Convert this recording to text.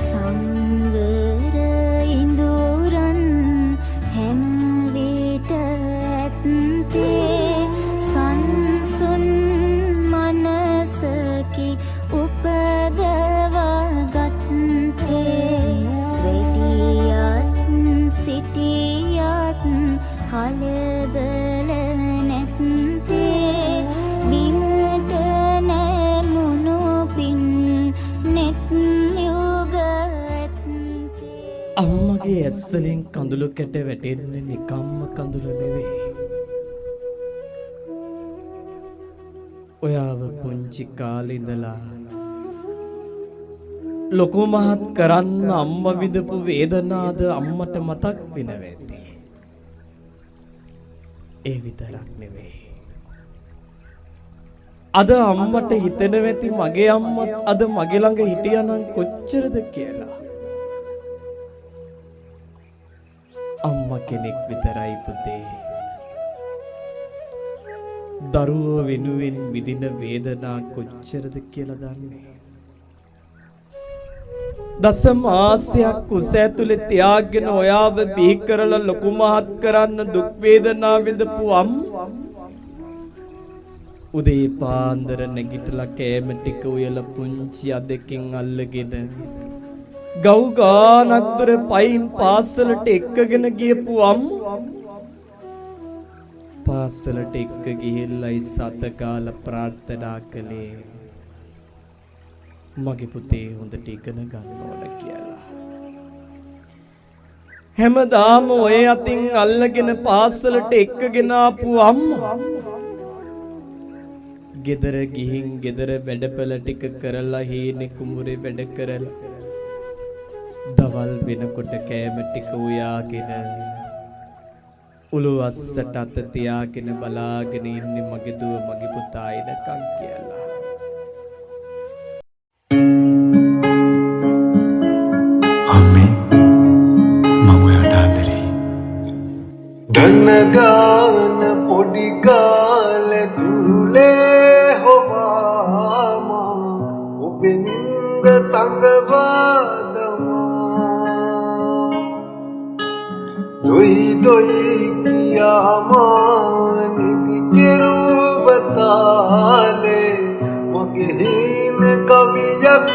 සංවර ඉඳුරන් හැම විට ඇත්තේ සංසුන් මනසකි උපදවා ගත්තේ වෙඩියත් සිටියත් කලබල නැත්තේ බිමට නැමුණු පින් නෙත් යුග ඇත්තේ අම්මගේ ඇස්වලින් කඳුළු කැට වැටෙන්නේ නිකම්ම කඳුළු නෙවෙයි. ඔයාව පුංචි කාලේ ඉඳලා ලොකු මහත් කරන්න අම්ම විඳපු වේදනාද අම්මට මතක් වෙනවැද්දී. ඒ විතරක් නෙවෙයි. අද අම්මට හිතෙනව ඇති මගේ අම්මත් අද මගේ ළඟ හිටියානම් කොච්චරද කියලා. අම්මා කෙනෙක් විතරයි පුතේ. දරුවෝ වෙනුවෙන් විඳින වේදනා කොච්චරද කියලා දන්නේ. දස මාසයක් කුස ඇතුලේ තියාගෙන ඔයාව බිහි කරලා ලොකු මහත් කරන්න දුක් වේදනා විඳපු උදේ පාන්දර නැගිටලා කෑම ටික උයලා පුංචි අදකින් අල්ලගෙන ගව් ගානක් දුර පයින් පාසලට එක්කගෙන ගියපු පාසලට එක්ක ගිහිල්ලා සත කාලා ප්‍රාර්ථනා කළේ මගේ පුතේ හොඳට ඉගෙන ගන්න ඕන කියලා. හැමදාම ඔය අතින් අල්ලගෙන පාසලට එක්කගෙන ආපු අම්මා ගෙදර ගිහින් ගෙදර වැඩපළ ටික කරලා හීනේ කුඹුරේ වැඩ කරලා දවල් වෙනකොට කෑම ටික උයාගෙන උළු අස්සට අත තියාගෙන බලාගෙන ඉන්නේ මගේ දුව මගේ පුතා එනකන් කියලා. අම්මේ මම ඔයාට ආදරේ. ධනගාන පොඩි කාලේ දුරුලේ හොවාමා ඔබේ නින්ද සංගවාදමා දොයි දොයි කියාමා නිදි කෙරුවතාලේ මගේ හින කවියක්